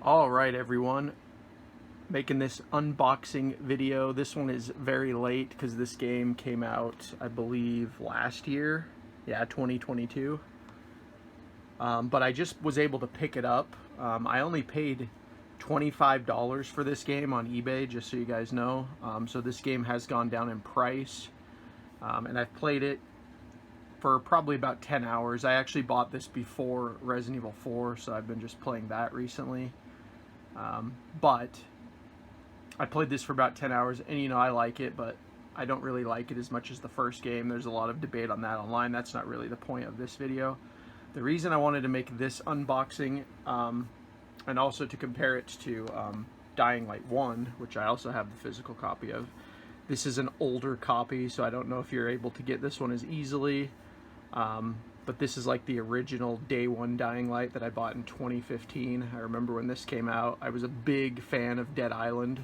All right, everyone, making this unboxing video. This one is very late because this game came out, I believe, last year. Yeah, 2022. But I just was able to pick it up. I only paid $25 for this game on eBay, just so you guys know. So this game has gone down in price. And I've played it for probably about 10 hours. I actually bought this before Resident Evil 4, so I've been just playing that recently. But I played this for about 10 hours, and you know, I like it, but I don't really like it as much as the first game. There's a lot of debate on that online. That's not really the point of this video. The reason I wanted to make this unboxing, and also to compare it to Dying Light 1, which I also have the physical copy of. This is an older copy, so I don't know if you're able to get this one as easily. But this is like the original day one Dying Light that I bought in 2015. I remember when this came out. I was a big fan of Dead Island.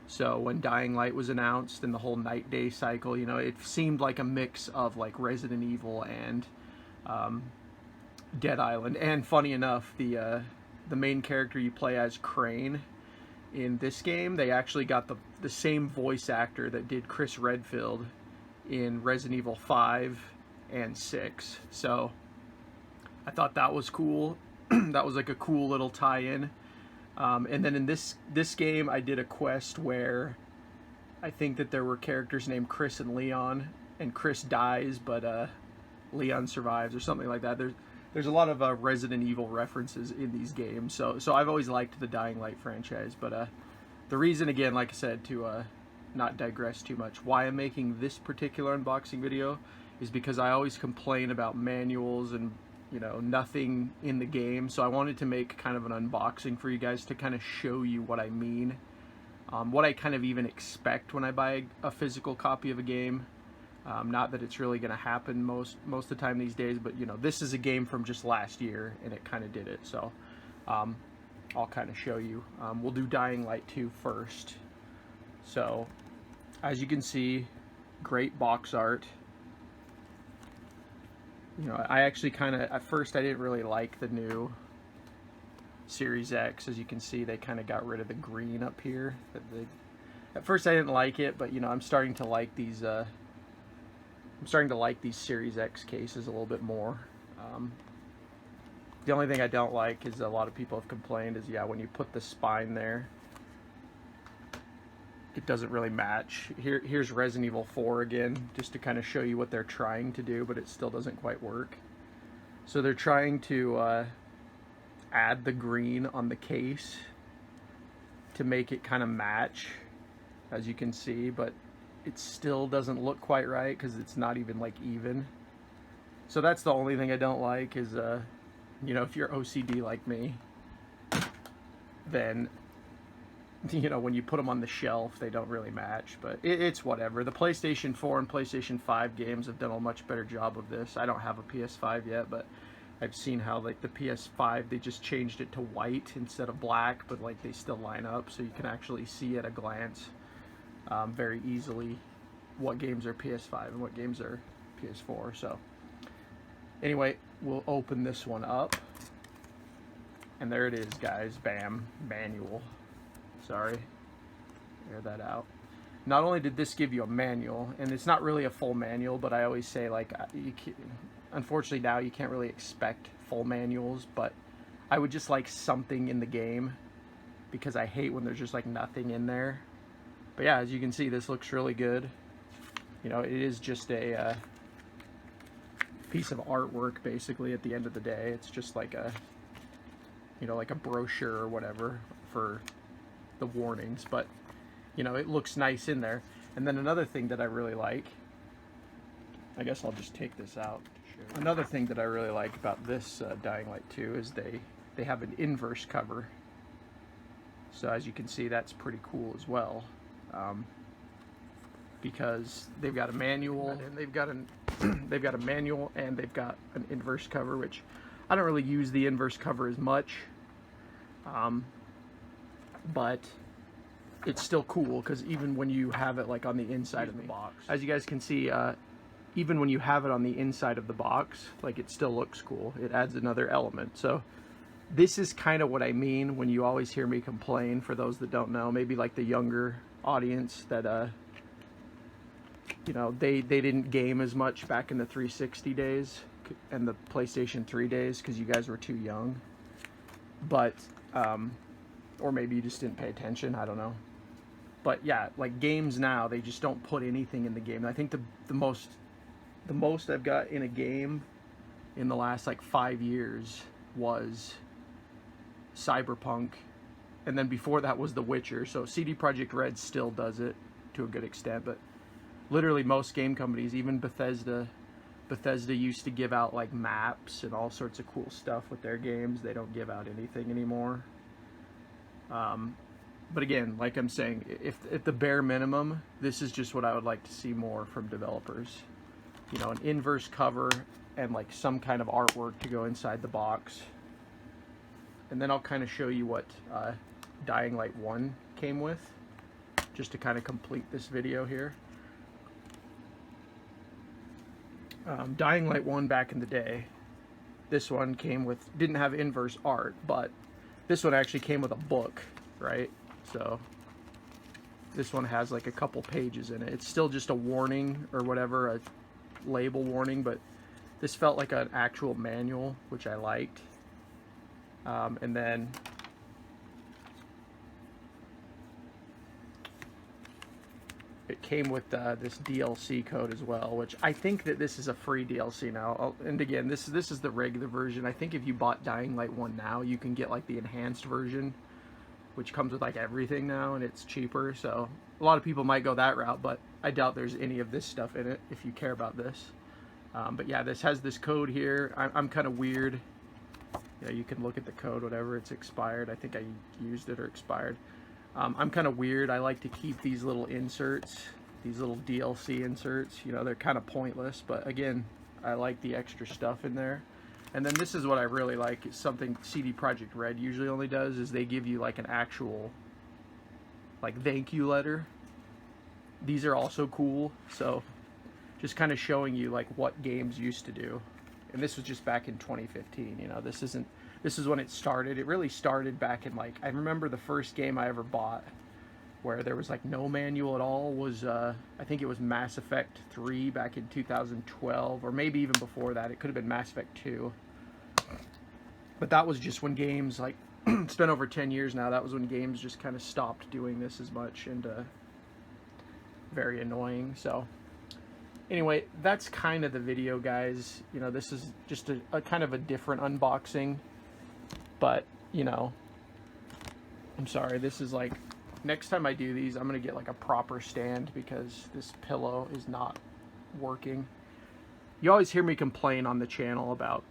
So when Dying Light was announced and the whole night-day cycle, you know, it seemed like a mix of like Resident Evil and Dead Island. And funny enough, the main character you play as, Crane, in this game, they actually got the same voice actor that did Chris Redfield in Resident Evil 5 and 6. So I thought that was cool. That was like a cool little tie-in. And then in this game, I did a quest where I think that there were characters named Chris and Leon, and Chris dies, but Leon survives, or something like that. There's a lot of Resident Evil references in these games, so I've always liked the Dying Light franchise. But the reason, again, like I said, to not digress too much, why I'm making this particular unboxing video is because I always complain about manuals and, you know, nothing in the game. So I wanted to make kind of an unboxing for you guys to kind of show you what I mean, what I kind of even expect when I buy a physical copy of a game. Not that it's really going to happen most of the time these days, but you know, this is a game from just last year, and it kind of did it. So I'll kind of show you. We'll do Dying Light 2 first. So as you can see, great box art. You know, I actually kind of, at first I didn't really like the new Series X. As you can see, they kind of got rid of the green up here. At first I didn't like it, but you know, I'm starting to like these Series X cases a little bit more. The only thing I don't like is, a lot of people have complained, is when you put the spine there, it doesn't really match. Here's Resident Evil 4 again, just to kind of show you what they're trying to do, but it still doesn't quite work. So they're trying to add the green on the case to make it kind of match, as you can see, but it still doesn't look quite right because it's not even like even. So that's the only thing I don't like is, you know, if you're OCD like me, then, you know, when you put them on the shelf, they don't really match, but it's whatever. The PlayStation 4 and PlayStation 5 games have done a much better job of this. I don't have a PS5 yet, but I've seen how, like, the PS5, they just changed it to white instead of black, but like they still line up, so you can actually see at a glance very easily what games are PS5 and what games are PS4. So anyway, we'll open this one up, and there it is, guys. Bam, manual. Sorry, air that out. Not only did this give you a manual, and it's not really a full manual, but I always say, like, unfortunately now you can't really expect full manuals, but I would just like something in the game, because I hate when there's just like nothing in there. But yeah, as you can see, this looks really good. You know, it is just a piece of artwork, basically, at the end of the day. It's just like a, you know, like a brochure or whatever for the warnings, but you know, it looks nice in there. And then another thing that I really like, I guess I'll just take this out to show you. Another thing that I really like about this Dying Light 2 is they have an inverse cover. So as you can see, that's pretty cool as well, because they've got a manual, and they've got a manual, and they've got an inverse cover, which I don't really use the inverse cover as much, but it's still cool, because even when you have it like on the inside of the box, as you guys can see, even when you have it on the inside of the box, like, it still looks cool. It adds another element. So this is kind of what I mean when you always hear me complain, for those that don't know, maybe like the younger audience, that you know, they didn't game as much back in the 360 days and the PlayStation 3 days because you guys were too young. But or maybe you just didn't pay attention, I don't know. But yeah, like games now, they just don't put anything in the game. I think the most I've got in a game in the last like 5 years was Cyberpunk, and then before that was The Witcher. So CD Projekt Red still does it to a good extent, but literally most game companies, even Bethesda used to give out like maps and all sorts of cool stuff with their games. They don't give out anything anymore. But again, like I'm saying, if at the bare minimum, this is just what I would like to see more from developers. You know, an inverse cover and like some kind of artwork to go inside the box. And then I'll kind of show you what Dying Light 1 came with, just to kind of complete this video here. Dying Light 1 back in the day, this one came with, didn't have inverse art, but this one actually came with a book, right? So this one has like a couple pages in it. It's still just a warning or whatever, a label warning, but this felt like an actual manual, which I liked. And then it came with this DLC code as well, which I think that this is a free DLC now. And again, this is the regular version. I think if you bought Dying Light 1 now, you can get like the enhanced version, which comes with like everything now, and it's cheaper. So a lot of people might go that route, but I doubt there's any of this stuff in it if you care about this. But yeah, this has this code here. I'm kind of weird. Yeah, you can look at the code, whatever, it's expired. I think I used it or expired. I'm kind of weird. I like to keep these little inserts, these little DLC inserts. You know, they're kind of pointless, but again, I like the extra stuff in there. And then this is what I really like. It's something CD Projekt Red usually only does, is they give you like an actual like thank you letter. These are also cool. So just kind of showing you like what games used to do. And this was just back in 2015, you know, this is when it started. It really started back in like, I remember the first game I ever bought where there was like no manual at all was, I think it was Mass Effect 3 back in 2012, or maybe even before that. It could have been Mass Effect 2. But that was just when games, like, it's been over 10 years now, that was when games just kind of stopped doing this as much, and very annoying. So anyway, that's kind of the video, guys. You know, this is just a kind of a different unboxing, but, you know, I'm sorry, this is like, next time I do these, I'm going to get like a proper stand because this pillow is not working. You always hear me complain on the channel about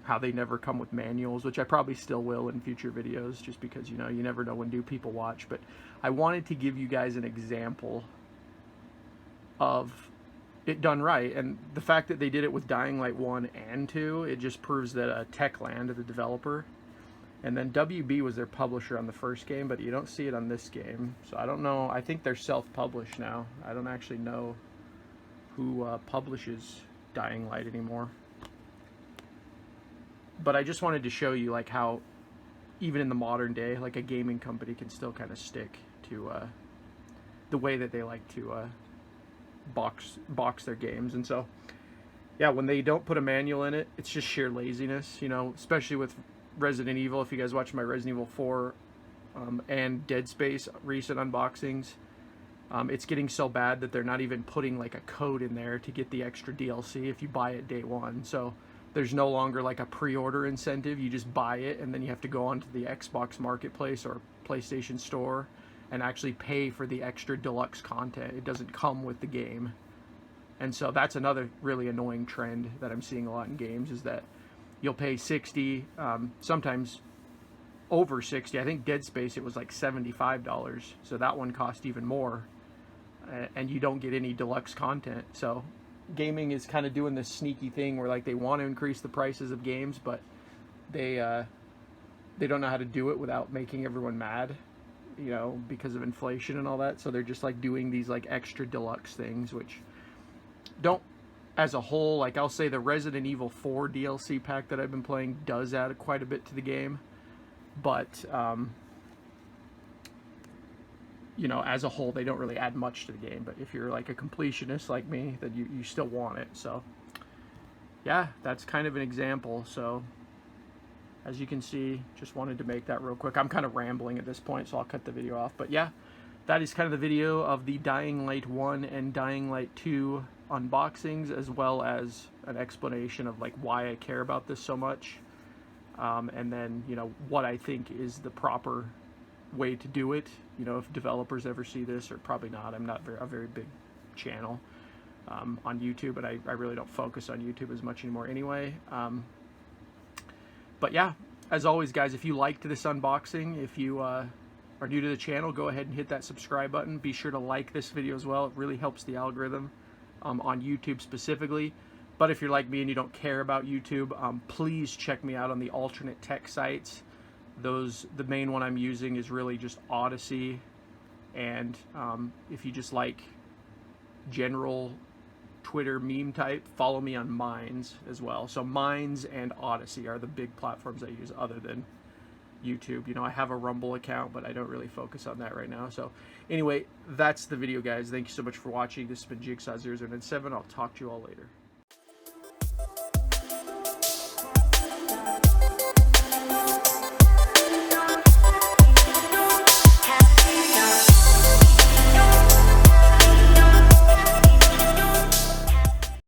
how they never come with manuals, which I probably still will in future videos, just because, you know, you never know when new people watch. But I wanted to give you guys an example of it done right, and the fact that they did it with Dying Light 1 and 2, it just proves that Techland, the developer, and then WB was their publisher on the first game, but you don't see it on this game. So I don't know. I think they're self-published now. I don't actually know who publishes Dying Light anymore. But I just wanted to show you like how even in the modern day, like a gaming company can still kind of stick to the way that they like to box their games. And so yeah, when they don't put a manual in it, it's just sheer laziness, you know, especially with Resident Evil. If you guys watch my Resident Evil 4 and Dead Space recent unboxings, it's getting so bad that they're not even putting like a code in there to get the extra DLC if you buy it day one. So there's no longer like a pre-order incentive. You just buy it and then you have to go onto the Xbox Marketplace or PlayStation Store and actually pay for the extra deluxe content. It doesn't come with the game. And so that's another really annoying trend that I'm seeing a lot in games, is that you'll pay $60, sometimes over $60. I think Dead Space, it was like $75. So that one cost even more. And you don't get any deluxe content. So gaming is kind of doing this sneaky thing where like they want to increase the prices of games, but they don't know how to do it without making everyone mad, you know, because of inflation and all that. So they're just like doing these like extra deluxe things, which as a whole, like I'll say the Resident Evil 4 DLC pack that I've been playing does add quite a bit to the game, but you know, as a whole, they don't really add much to the game. But if you're like a completionist like me, then you still want it. So yeah, that's kind of an example. So as you can see, just wanted to make that real quick. I'm kind of rambling at this point, so I'll cut the video off. But yeah, that is kind of the video of the Dying Light 1 and Dying Light 2 unboxings, as well as an explanation of like why I care about this so much, and then, you know, what I think is the proper way to do it. You know, if developers ever see this, or probably not. I'm not a very big channel on YouTube, but I really don't focus on YouTube as much anymore anyway. But yeah, as always, guys, if you liked this unboxing, if you are new to the channel, go ahead and hit that subscribe button. Be sure to like this video as well. It really helps the algorithm on YouTube specifically. But if you're like me and you don't care about YouTube, please check me out on the alternate tech sites. The main one I'm using is really just Odyssey, and if you just like general Twitter meme type, follow me on Minds as well. So Minds and Odyssey are the big platforms I use other than YouTube. You know, I have a Rumble account, but I don't really focus on that right now. So anyway, that's the video, guys. Thank you so much for watching. This has been Jigsaw007. I'll talk to you all later.